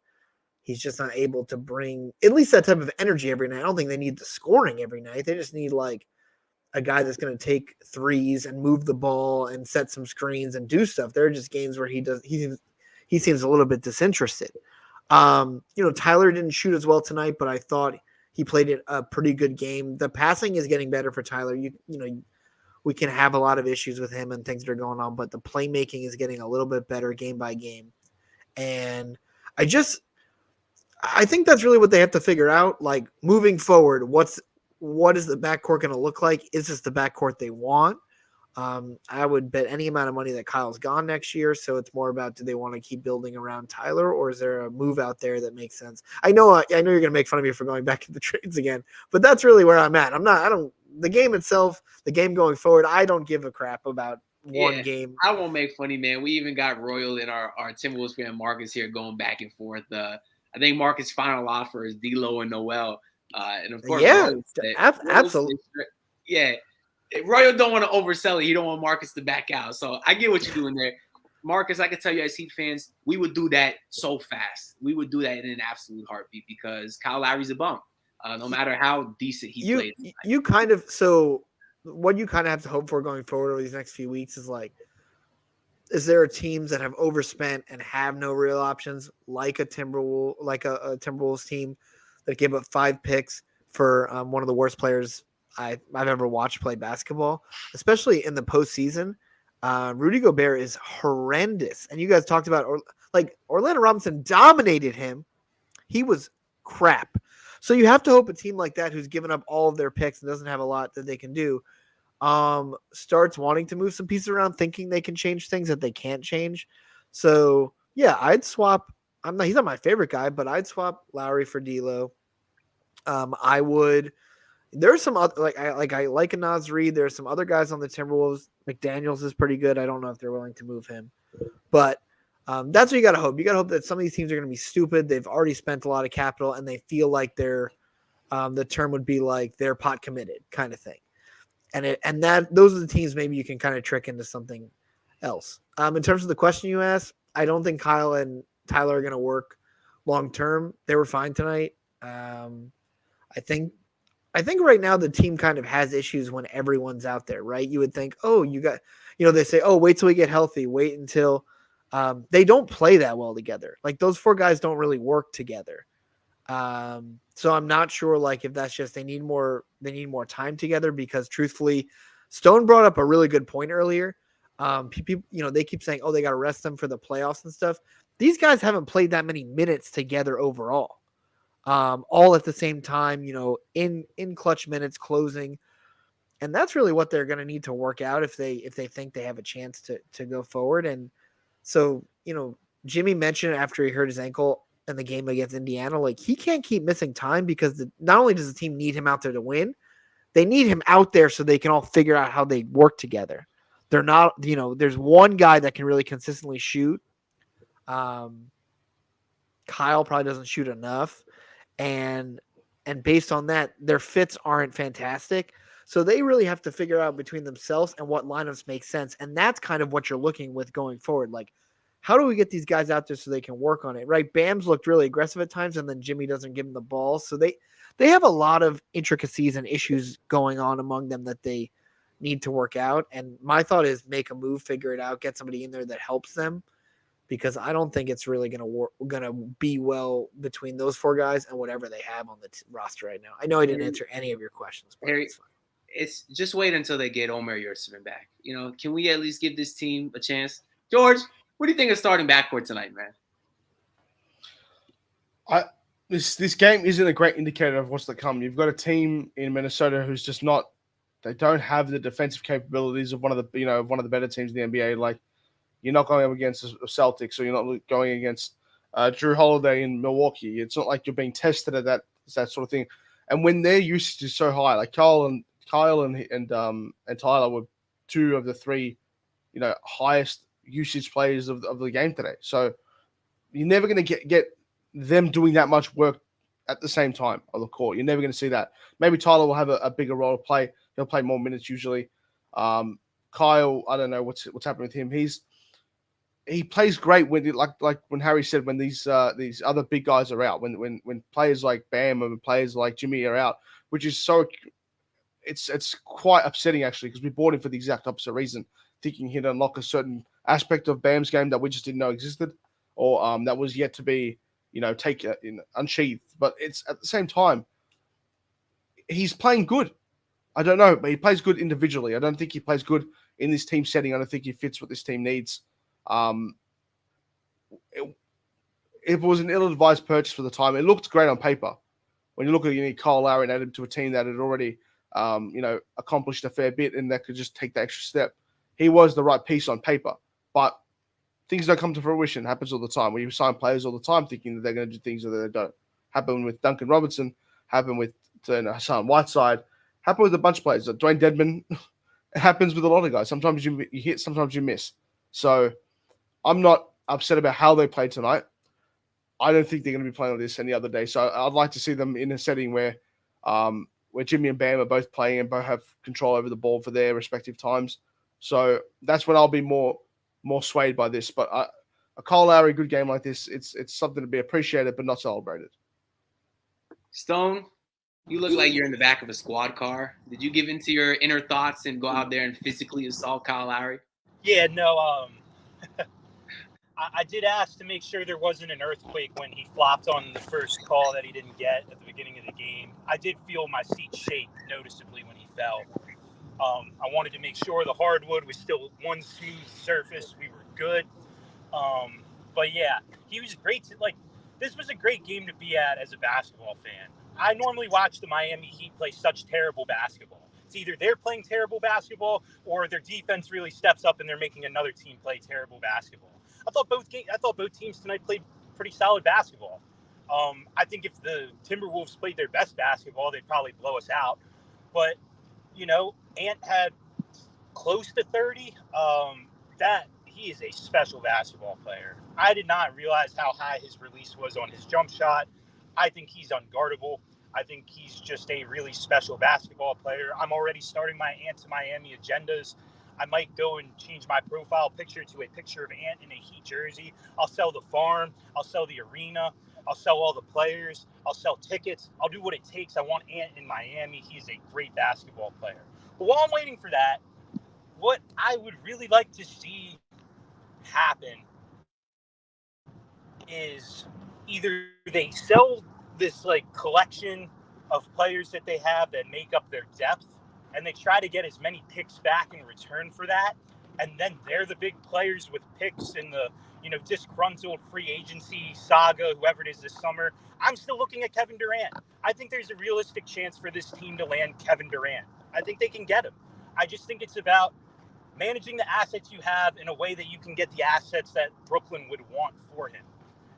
he's just not able to bring at least that type of energy every night. I don't think they need the scoring every night. They just need like a guy that's going to take threes and move the ball and set some screens and do stuff. There are just games where he seems a little bit disinterested. Tyler didn't shoot as well tonight, but I thought he played a pretty good game. The passing is getting better for Tyler. We can have a lot of issues with him and things that are going on, but the playmaking is getting a little bit better game by game. And I think that's really what they have to figure out. Like moving forward, what is the backcourt going to look like? Is this the backcourt they want? I would bet any amount of money that Kyle's gone next year. So it's more about, do they want to keep building around Tyler, or is there a move out there that makes sense? I know you're going to make fun of me for going back to the trades again, but that's really where I'm at. The game itself, the game going forward, I don't give a crap about one game. I won't make funny, man. We even got Royal and our Timberwolves fan Marcus here going back and forth. I think Marcus' final offer is D'Lo and Noel. And of course, absolutely. Yeah. Royal don't want to oversell it. He don't want Marcus to back out. So I get what you're doing there. Marcus, I can tell you as Heat fans, we would do that so fast. We would do that in an absolute heartbeat because Kyle Lowry's a bum. No matter how decent he plays. What you kind of have to hope for going forward over these next few weeks is like, is there teams that have overspent and have no real options, like a Timberwolves team that gave up 5 picks for one of the worst players I've ever watched play basketball, especially in the postseason. Rudy Gobert is horrendous. And you guys talked about Orlando Robinson dominated him. He was crap. So you have to hope a team like that, who's given up all of their picks and doesn't have a lot that they can do, starts wanting to move some pieces around, thinking they can change things that they can't change. So yeah, I'd swap. He's not my favorite guy, but I'd swap Lowry for D'Lo. I would. There's some other I like a Naz Reid. There's some other guys on the Timberwolves. McDaniels is pretty good. I don't know if they're willing to move him, but that's what you got to hope. You got to hope that some of these teams are going to be stupid. They've already spent a lot of capital and they feel like they're the term would be like they're pot committed kind of thing. And those are the teams maybe you can kind of trick into something else. In terms of the question you asked, I don't think Kyle and Tyler are going to work long term. They were fine tonight. I think right now the team kind of has issues when everyone's out there, right? You would think, they say, wait till we get healthy, wait until they don't play that well together. Like those 4 guys don't really work together. So I'm not sure if that's just they need more time together, because truthfully, Stone brought up a really good point earlier. People, they keep saying, they got to rest them for the playoffs and stuff. These guys haven't played that many minutes together overall. All at the same time, in clutch minutes, closing. And that's really what they're going to need to work out if they think they have a chance to go forward. And so, Jimmy mentioned after he hurt his ankle in the game against Indiana, he can't keep missing time because not only does the team need him out there to win, they need him out there so they can all figure out how they work together. They're not, there's one guy that can really consistently shoot. Kyle probably doesn't shoot enough. And based on that, their fits aren't fantastic. So they really have to figure out between themselves and what lineups make sense. And that's kind of what you're looking with going forward. How do we get these guys out there so they can work on it, right? Bam's looked really aggressive at times, and then Jimmy doesn't give him the ball. So they have a lot of intricacies and issues going on among them that they need to work out. And my thought is make a move, figure it out, get somebody in there that helps them, because I don't think it's really gonna be well between those 4 guys and whatever they have on the roster right now. I know I didn't answer any of your questions, but it's just wait until they get Omer Yurtseven back. Can we at least give this team a chance? George, what do you think of starting backcourt tonight, man? This game isn't a great indicator of what's to come. You've got a team in Minnesota who's just not. They don't have the defensive capabilities of one of the better teams in the NBA. Like, you're not going up against the Celtics, or you're not going against Drew Holiday in Milwaukee. It's not like you're being tested at that sort of thing. And when their usage is so high, like Kyle and Tyler were two of the three, highest usage players of the game today. So you're never going to get them doing that much work at the same time on the court. You're never going to see that. Maybe Tyler will have a bigger role to play. He'll play more minutes usually. Kyle, I don't know what's happening with him. He plays great when like when Harry said, when these other big guys are out, when players like Bam and players like Jimmy are out, which is it's quite upsetting actually, because we bought him for the exact opposite reason, thinking he'd unlock a certain aspect of Bam's game that we just didn't know existed, or that was yet to be unsheathed. But it's at the same time, he's playing good. I don't know, but he plays good individually. I don't think he plays good in this team setting. I don't think he fits what this team needs. It was an ill-advised purchase for the time. It looked great on paper. When you look at Kyle Lowry and add him to a team that had already accomplished a fair bit and that could just take the extra step, he was the right piece on paper. But things don't come to fruition. It happens all the time. We sign players all the time thinking that they're going to do things that they don't. Happened with Duncan Robinson. Happened with Hassan Whiteside. Happened with a bunch of players. Dwayne Dedmon. It happens with a lot of guys. Sometimes you hit, sometimes you miss. So I'm not upset about how they played tonight. I don't think they're going to be playing like this any other day. So I'd like to see them in a setting where Jimmy and Bam are both playing and both have control over the ball for their respective times. So that's when I'll be more swayed by this. But a Kyle Lowry good game like this, it's something to be appreciated but not celebrated. Stone, you look like you're in the back of a squad car. Did you give into your inner thoughts and go out there and physically assault Kyle Lowry? Yeah, no. I did ask to make sure there wasn't an earthquake when he flopped on the first call that he didn't get at the beginning of the game. I did feel my seat shake noticeably when he fell. I wanted to make sure the hardwood was still one smooth surface. We were good. But yeah, he was great. This was a great game to be at as a basketball fan. I normally watch the Miami Heat play such terrible basketball. It's either they're playing terrible basketball or their defense really steps up and they're making another team play terrible basketball. I thought both teams tonight played pretty solid basketball. I think if the Timberwolves played their best basketball, they'd probably blow us out. But Ant had close to 30. He is a special basketball player. I did not realize how high his release was on his jump shot. I think he's unguardable. I think he's just a really special basketball player. I'm already starting my Ant to Miami agendas. I might go and change my profile picture to a picture of Ant in a Heat jersey. I'll sell the farm. I'll sell the arena. I'll sell all the players. I'll sell tickets. I'll do what it takes. I want Ant in Miami. He's a great basketball player. But while I'm waiting for that, what I would really like to see happen is either they sell this collection of players that they have that make up their depth, and they try to get as many picks back in return for that, and then they're the big players with picks in the disgruntled free agency saga, whoever it is this summer. I'm still looking at Kevin Durant. I think there's a realistic chance for this team to land Kevin Durant. I think they can get him. I just think it's about managing the assets you have in a way that you can get the assets that Brooklyn would want for him.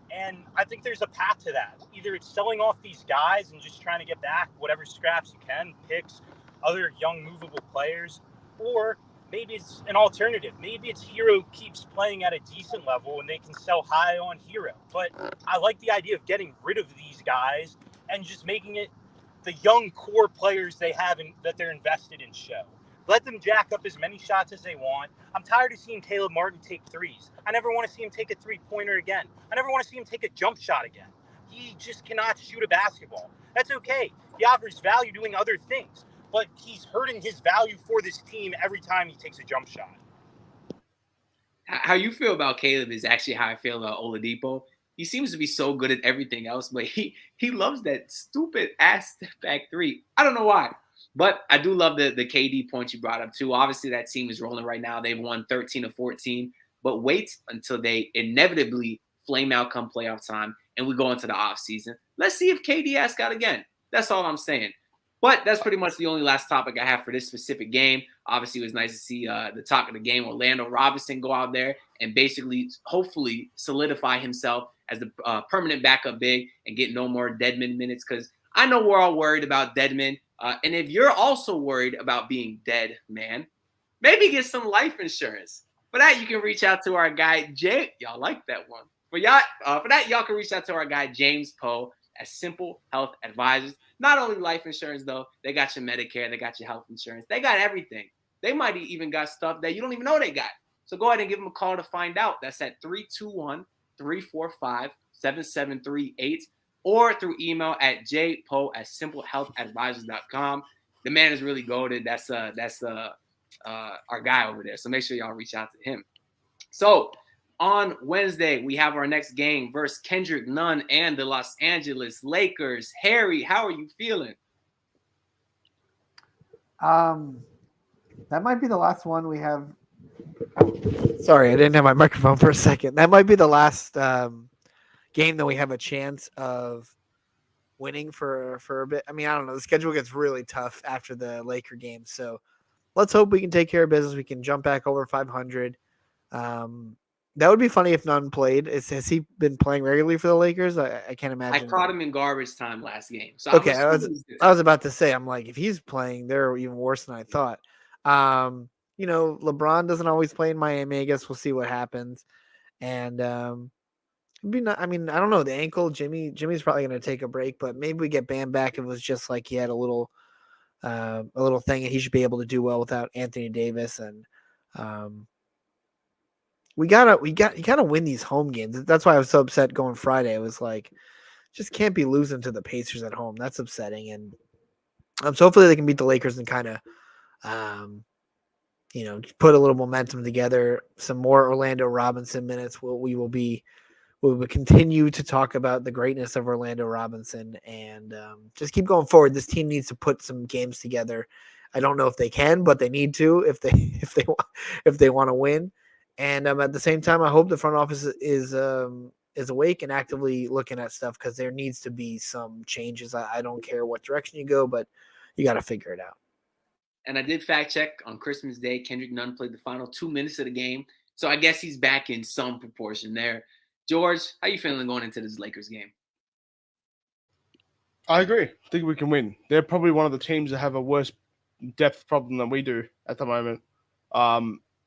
And I think there's a path to that. Either it's selling off these guys and just trying to get back whatever scraps you can, picks, other young movable players, or maybe it's an alternative. Maybe it's Herro keeps playing at a decent level and they can sell high on Herro. But I like the idea of getting rid of these guys and just making it the young core players they have that they're invested in show. Let them jack up as many shots as they want. I'm tired of seeing Caleb Martin take threes. I never want to see him take a three-pointer again. I never want to see him take a jump shot again. He just cannot shoot a basketball. That's okay. He offers value doing other things, but he's hurting his value for this team every time he takes a jump shot. How you feel about Caleb is actually how I feel about Oladipo. He seems to be so good at everything else, but he loves that stupid ass step back three. I don't know why. But I do love the KD point you brought up, too. Obviously, that team is rolling right now. They've won 13 of 14. But wait until they inevitably flame out come playoff time and we go into the offseason. Let's see if KD asks out again. That's all I'm saying. But that's pretty much the only last topic I have for this specific game. Obviously, it was nice to see the talk of the game, Orlando Robinson, go out there and basically, hopefully, solidify himself as the permanent backup big and get no more Dedmon minutes, because I know we're all worried about Dedmon. And if you're also worried about being dead, man, maybe get some life insurance. For that, you can reach out to our guy, Jay. Y'all like that one. For that, y'all can reach out to our guy, James Poe, at Simple Health Advisors. Not only life insurance, though. They got your Medicare. They got your health insurance. They got everything. They might even got stuff that you don't even know they got. So go ahead and give them a call to find out. That's at 321-345-7738 or through email at jpoe@simplehealthadvisors.com. The man is really goated. That's our guy over there. So make sure y'all reach out to him. So on Wednesday, we have our next game versus Kendrick Nunn and the Los Angeles Lakers. Harry, how are you feeling? That might be the last one we have. Sorry, I didn't have my microphone for a second. That might be the last game that we have a chance of winning for a bit. I mean, I don't know. The schedule gets really tough after the Laker game, so let's hope we can take care of business. We can jump back over 500. That would be funny if Nunn played. Has he been playing regularly for the Lakers? I can't imagine. I caught him in garbage time last game. So okay, I was about to say, I'm like, if he's playing, they're even worse than I thought. LeBron doesn't always play in Miami. I guess we'll see what happens. And it'd be not. I mean, I don't know. The ankle, Jimmy's probably going to take a break, but maybe we get Bam back. It was just like he had a little thing, and he should be able to do well without Anthony Davis. And you gotta win these home games. That's why I was so upset going Friday. It was like, just can't be losing to the Pacers at home. That's upsetting. And so hopefully they can beat the Lakers and kind of, put a little momentum together. Some more Orlando Robinson minutes. We will continue to talk about the greatness of Orlando Robinson and just keep going forward. This team needs to put some games together. I don't know if they can, but they need to if they want to win. And at the same time, I hope the front office is awake and actively looking at stuff, because there needs to be some changes. I don't care what direction you go, but you got to figure it out. And I did fact check on Christmas Day. Kendrick Nunn played the final 2 minutes of the game, so I guess he's back in some proportion there. George, how you feeling going into this Lakers game? I agree. I think we can win. They're probably one of the teams that have a worse depth problem than we do at the moment.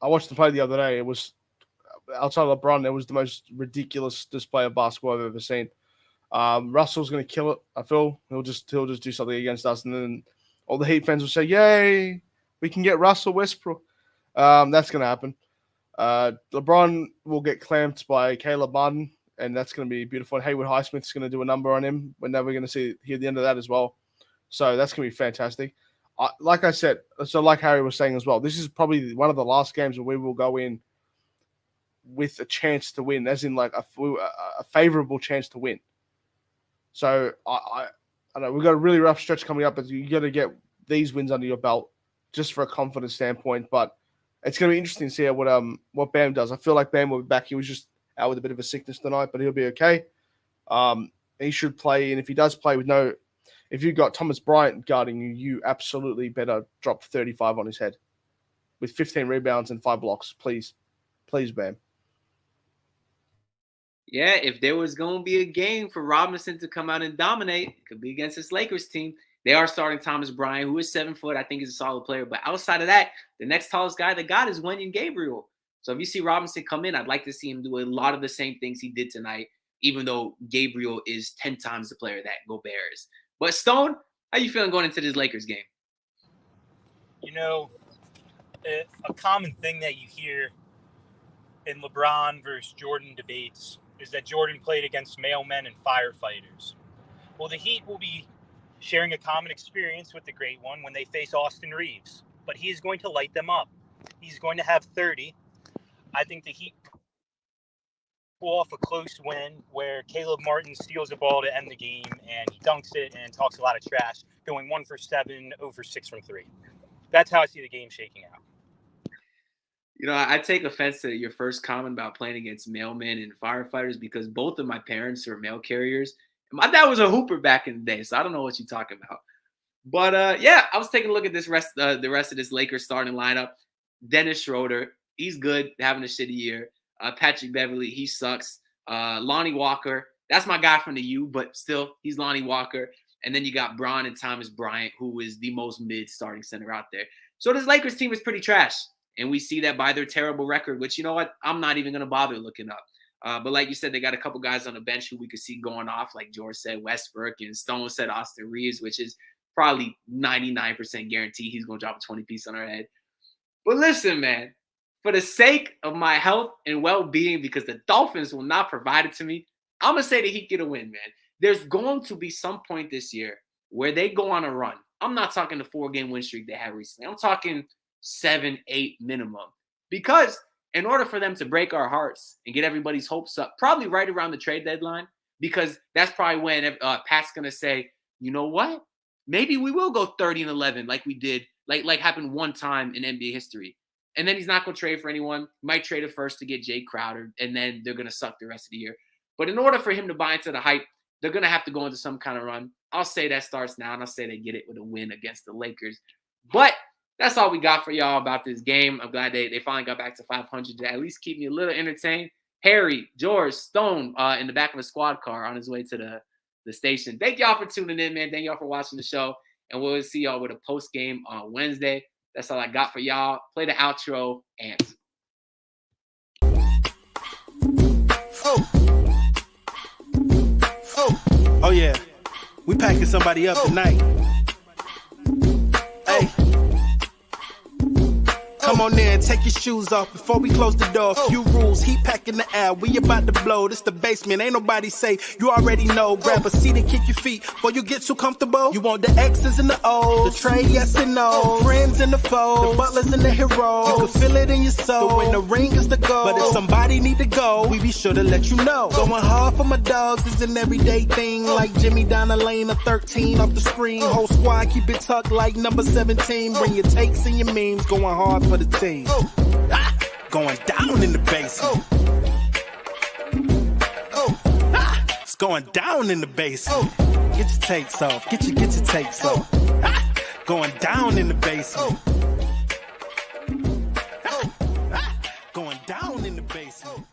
I watched them play the other day. It was, outside of LeBron, it was the most ridiculous display of basketball I've ever seen. Russell's going to kill it, I feel. He'll just do something against us, and then all the Heat fans will say, yay, we can get Russell Westbrook. That's going to happen. LeBron will get clamped by Caleb Martin, and that's going to be beautiful. And Haywood Highsmith's going to do a number on him. We're never going to hear the end of that as well. So that's going to be fantastic. Like I said, so like Harry was saying as well, this is probably one of the last games where we will go in with a chance to win, as in like a favorable chance to win. So I know we've got a really rough stretch coming up, but you got to get these wins under your belt just for a confidence standpoint. But it's going to be interesting to see what Bam does. I feel like Bam will be back. He was just out with a bit of a sickness tonight, but he'll be okay. He should play, and if he does play if you've got Thomas Bryant guarding you, you absolutely better drop 35 on his head with 15 rebounds and 5 blocks. Please, Bam. Yeah, if there was going to be a game for Robinson to come out and dominate, it could be against this Lakers team. They are starting Thomas Bryant, who is 7 foot. I think he's a solid player. But outside of that, the next tallest guy they got is Wenyen Gabriel. So if you see Robinson come in, I'd like to see him do a lot of the same things he did tonight, even though Gabriel is 10 times the player that Gobert is. But Stone, how you feeling going into this Lakers game? A common thing that you hear in LeBron versus Jordan debates is that Jordan played against mailmen and firefighters. Well, the Heat will be sharing a common experience with the Great One when they face Austin Reeves. But he is going to light them up. He's going to have 30. I think the Heat pull off a close win where Caleb Martin steals the ball to end the game and he dunks it and talks a lot of trash, going 1 for 7, 0 for 6 from 3. That's how I see the game shaking out. I take offense to your first comment about playing against mailmen and firefighters because both of my parents are mail carriers. My dad was a hooper back in the day, so I don't know what you're talking about. But I was taking a look at the rest of this Lakers starting lineup. Dennis Schroeder, he's good, having a shitty year. Patrick Beverly, he sucks. Lonnie Walker, that's my guy from the U, but still, he's Lonnie Walker. And then you got Braun and Thomas Bryant, who is the most mid starting center out there. So this Lakers team is pretty trash. And we see that by their terrible record, which, you know what, I'm not even going to bother looking up. But like you said, they got a couple guys on the bench who we could see going off, like George said, Westbrook, and Stone said Austin Reeves, which is probably 99% guarantee he's going to drop a 20-piece on our head. But listen, man, for the sake of my health and well-being, because the Dolphins will not provide it to me, I'm going to say that he get a win, man. There's going to be some point this year where they go on a run. I'm not talking the 4-game win streak they had recently. I'm talking 7, 8 minimum. Because in order for them to break our hearts and get everybody's hopes up, probably right around the trade deadline, because that's probably when Pat's going to say, you know what? Maybe we will go 30-11 like we did, like happened one time in NBA history. And then he's not going to trade for anyone. Might trade it first to get Jay Crowder, and then they're going to suck the rest of the year. But in order for him to buy into the hype, they're going to have to go into some kind of run. I'll say that starts now, and I'll say they get it with a win against the Lakers. But that's all we got for y'all about this game. I'm glad they finally got back to 500 to at least keep me a little entertained. Harry, George, Stone in the back of a squad car on his way to the station. Thank y'all for tuning in, man. Thank y'all for watching the show. And we'll see y'all with a post game on Wednesday. That's all I got for y'all. Play the outro, and Oh yeah, we packing somebody up tonight. Hey, come on in, take your shoes off before we close the door. Few rules, heat packing the air, we about to blow. This the basement, ain't nobody safe. You already know. Grab a seat and kick your feet before you get too comfortable. You want the X's and the O's, the trade, yes and no, friends and the foes, the butlers and the heroes. You can feel it in your soul. The win, the ring is the goal. But if somebody need to go, we be sure to let you know. Going hard for my dogs is an everyday thing. Like Jimmy down the lane of 13 off the screen. Whole squad keep it tucked like number 17. Bring your takes and your memes. Going hard for the team. Going down in the basement. It's going down in the basement. Get your takes off. Get your takes off. Going down in the basement. Going down in the basement.